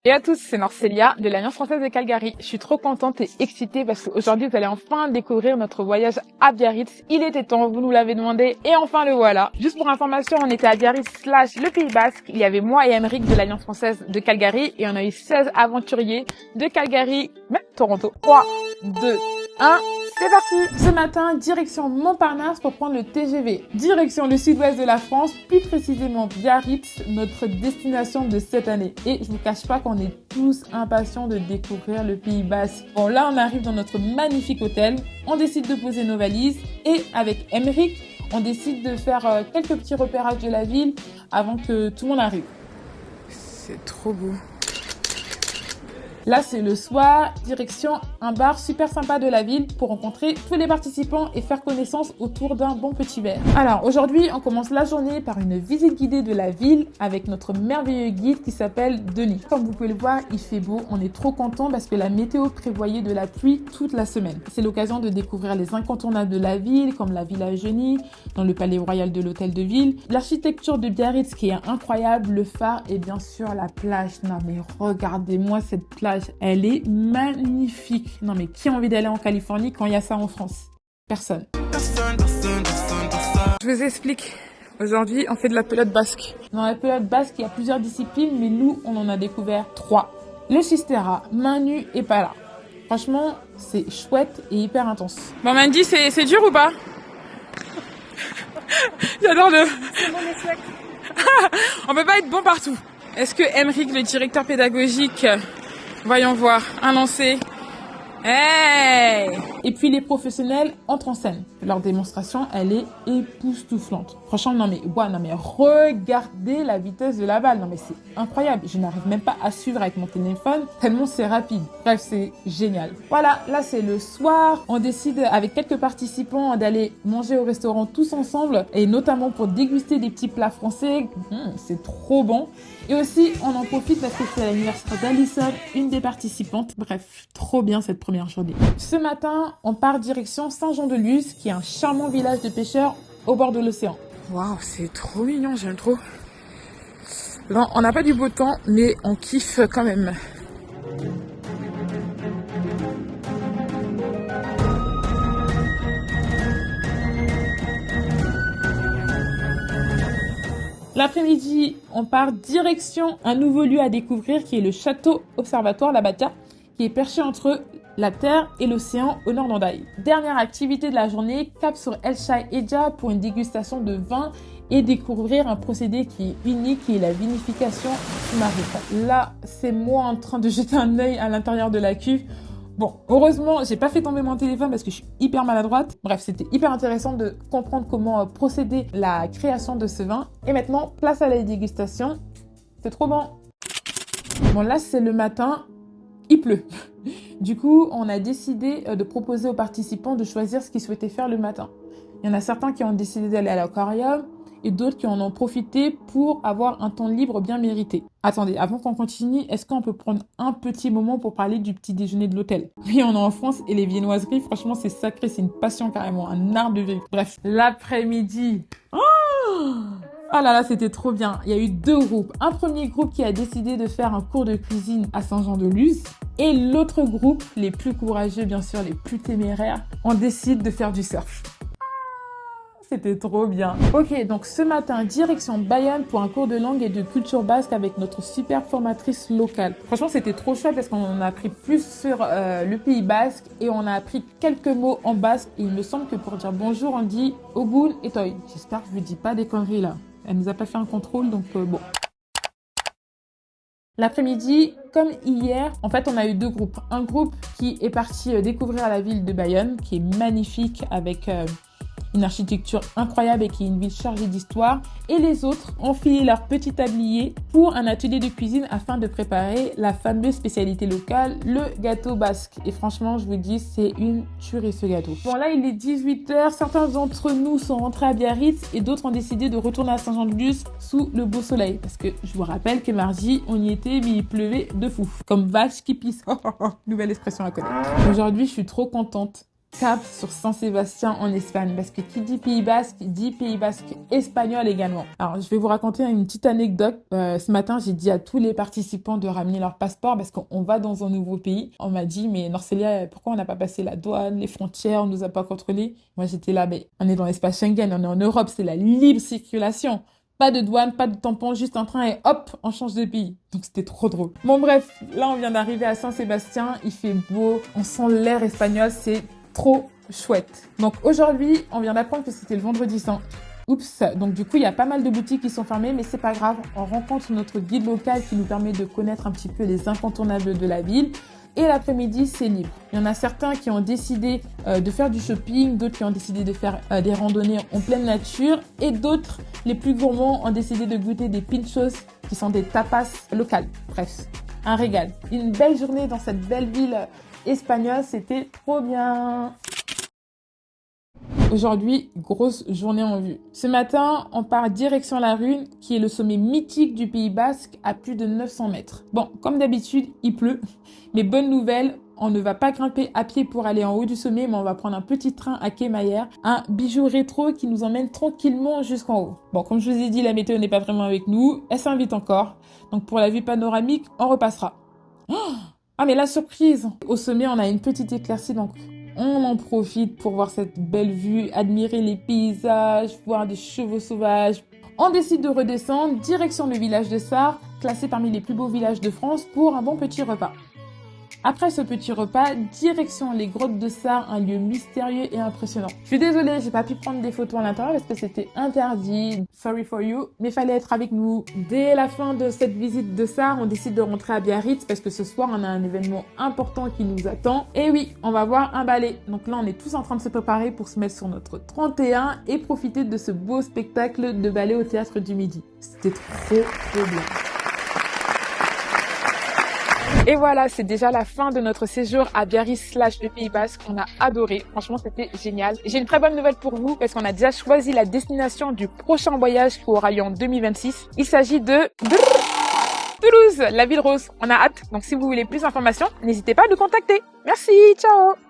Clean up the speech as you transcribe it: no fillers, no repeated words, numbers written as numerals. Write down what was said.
Et à tous, c'est Norcélia de l'Alliance française de Calgary. Je suis trop contente et excitée parce qu'aujourd'hui, vous allez enfin découvrir notre voyage à Biarritz. Il était temps, vous nous l'avez demandé et enfin le voilà. Juste pour information, on était à Biarritz / le Pays Basque. Il y avait moi et Emeric de l'Alliance française de Calgary et on a eu 16 aventuriers de Calgary, même Toronto. 3, 2, 1... C'est parti! Ce matin, direction Montparnasse pour prendre le TGV. Direction le sud-ouest de la France, plus précisément Biarritz, notre destination de cette année. Et je vous cache pas qu'on est tous impatients de découvrir le Pays Basque. Bon, là, on arrive dans notre magnifique hôtel. On décide de poser nos valises et avec Emeric, on décide de faire quelques petits repérages de la ville avant que tout le monde arrive. C'est trop beau. Là, c'est le soir, direction un bar super sympa de la ville pour rencontrer tous les participants et faire connaissance autour d'un bon petit verre. Alors, aujourd'hui, on commence la journée par une visite guidée de la ville avec notre merveilleux guide qui s'appelle Denis. Comme vous pouvez le voir, il fait beau. On est trop contents parce que la météo prévoyait de la pluie toute la semaine. C'est l'occasion de découvrir les incontournables de la ville, comme la Villa Eugénie, dans le palais royal de l'hôtel de ville, l'architecture de Biarritz qui est incroyable, le phare et bien sûr la plage. Non mais regardez-moi cette plage. Elle est magnifique. Non mais qui a envie d'aller en Californie quand il y a ça en France? Personne. Je vous explique. Aujourd'hui, on fait de la pelote basque. Dans la pelote basque, il y a plusieurs disciplines, mais nous, on en a découvert 3. Le chistera, main nue et pala. Franchement, c'est chouette et hyper intense. Bon, Mandy, c'est dur ou pas? J'adore le... C'est bon échec. On peut pas être bon partout. Est-ce que Emeric, le directeur pédagogique... Voyons voir, un lancer. Hey! Et puis les professionnels entrent en scène. Leur démonstration, elle est époustouflante. Franchement, non mais regardez la vitesse de la balle. Non mais c'est incroyable. Je n'arrive même pas à suivre avec mon téléphone tellement c'est rapide. Bref, c'est génial. Voilà, là c'est le soir. On décide avec quelques participants d'aller manger au restaurant tous ensemble et notamment pour déguster des petits plats français. C'est trop bon. Et aussi, on en profite parce que c'est l'anniversaire d'Alison, une des participantes. Bref, trop bien cette première journée. Ce matin, on part direction Saint-Jean-de-Luz, qui est un charmant village de pêcheurs au bord de l'océan. Waouh, c'est trop mignon, j'aime trop. Non, on n'a pas du beau temps, mais on kiffe quand même. L'après-midi, on part direction un nouveau lieu à découvrir qui est le château observatoire La Batia, qui est perché entre la terre et l'océan au nord d'Hendaye. Dernière activité de la journée, cap sur El Chai Edja pour une dégustation de vin et découvrir un procédé qui est unique, qui est la vinification sous-marine. Là, c'est moi en train de jeter un œil à l'intérieur de la cuve. Bon, heureusement, j'ai pas fait tomber mon téléphone parce que je suis hyper maladroite. Bref, c'était hyper intéressant de comprendre comment procéder la création de ce vin. Et maintenant, place à la dégustation. C'est trop bon. Bon, là, c'est le matin. Il pleut. Du coup, on a décidé de proposer aux participants de choisir ce qu'ils souhaitaient faire le matin. Il y en a certains qui ont décidé d'aller à l'aquarium et d'autres qui en ont profité pour avoir un temps libre bien mérité. Attendez, avant qu'on continue, est-ce qu'on peut prendre un petit moment pour parler du petit déjeuner de l'hôtel? Oui, on est en France et les viennoiseries, franchement, c'est sacré, c'est une passion carrément, un art de vivre. Bref, l'après-midi. Oh là là, c'était trop bien. Il y a eu 2 groupes. Un premier groupe qui a décidé de faire un cours de cuisine à Saint-Jean-de-Luz. Et l'autre groupe, les plus courageux, bien sûr, les plus téméraires, on décide de faire du surf. C'était trop bien. Ok, donc ce matin, direction Bayonne pour un cours de langue et de culture basque avec notre super formatrice locale. Franchement, c'était trop chouette parce qu'on a appris plus sur le Pays Basque et on a appris quelques mots en basque. Et il me semble que pour dire bonjour, on dit Ogun et Toy. J'espère que je ne dis pas des conneries là. Elle nous a pas fait un contrôle, donc bon. L'après-midi, comme hier, en fait, on a eu 2 groupes. Un groupe qui est parti découvrir la ville de Bayonne, qui est magnifique avec une architecture incroyable et qui est une ville chargée d'histoire. Et les autres ont filé leur petit tablier pour un atelier de cuisine afin de préparer la fameuse spécialité locale, le gâteau basque. Et franchement, je vous dis, c'est une tuerie ce gâteau. Bon, là, il est 18h. Certains d'entre nous sont rentrés à Biarritz et d'autres ont décidé de retourner à Saint-Jean-de-Luz sous le beau soleil. Parce que je vous rappelle que mardi, on y était, mais il pleuvait de fou. Comme vache qui pisse. Nouvelle expression à connaître. Aujourd'hui, je suis trop contente cap sur Saint-Sébastien en Espagne, parce que qui dit Pays Basque, dit Pays Basque espagnol également. Alors, je vais vous raconter une petite anecdote. Ce matin, j'ai dit à tous les participants de ramener leur passeport parce qu'on va dans un nouveau pays. On m'a dit, mais Norcélia, pourquoi on n'a pas passé la douane, les frontières, on nous a pas contrôlés? Moi, j'étais là, mais on est dans l'espace Schengen, on est en Europe, c'est la libre circulation. Pas de douane, pas de tampon, juste un train et hop, on change de pays. Donc c'était trop drôle. Bon bref, là on vient d'arriver à Saint-Sébastien, il fait beau, on sent l'air espagnol, c'est trop chouette. Donc aujourd'hui, on vient d'apprendre que c'était le vendredi saint. Oups, donc du coup, il y a pas mal de boutiques qui sont fermées, mais c'est pas grave. On rencontre notre guide local qui nous permet de connaître un petit peu les incontournables de la ville. Et l'après-midi, c'est libre. Il y en a certains qui ont décidé de faire du shopping, d'autres qui ont décidé de faire des randonnées en pleine nature, et d'autres, les plus gourmands, ont décidé de goûter des pinchos, qui sont des tapas locales. Bref, un régal. Une belle journée dans cette belle ville espagnole, c'était trop bien. Aujourd'hui, grosse journée en vue. Ce matin, on part direction la Rune, qui est le sommet mythique du Pays Basque à plus de 900 mètres. Bon, comme d'habitude, il pleut. Mais bonne nouvelle, on ne va pas grimper à pied pour aller en haut du sommet, mais on va prendre un petit train à Quai-Maillère, un bijou rétro qui nous emmène tranquillement jusqu'en haut. Bon, comme je vous ai dit, la météo n'est pas vraiment avec nous. Elle s'invite encore. Donc pour la vue panoramique, on repassera. Ah, mais la surprise! Au sommet, on a une petite éclaircie, donc on en profite pour voir cette belle vue, admirer les paysages, voir des chevaux sauvages. On décide de redescendre, direction le village de Sarre, classé parmi les plus beaux villages de France, pour un bon petit repas. Après ce petit repas, direction les grottes de Sarre, un lieu mystérieux et impressionnant. Je suis désolée, j'ai pas pu prendre des photos à l'intérieur parce que c'était interdit. Sorry for you, mais fallait être avec nous. Dès la fin de cette visite de Sarre, on décide de rentrer à Biarritz parce que ce soir, on a un événement important qui nous attend. Et oui, on va voir un ballet. Donc là, on est tous en train de se préparer pour se mettre sur notre 31 et profiter de ce beau spectacle de ballet au Théâtre du Midi. C'était trop bien. Et voilà, c'est déjà la fin de notre séjour à Biarritz / le Pays Basque. On a adoré. Franchement, c'était génial. J'ai une très bonne nouvelle pour vous parce qu'on a déjà choisi la destination du prochain voyage qui aura lieu en 2026. Il s'agit de Toulouse, la ville rose. On a hâte. Donc, si vous voulez plus d'informations, n'hésitez pas à nous contacter. Merci, ciao!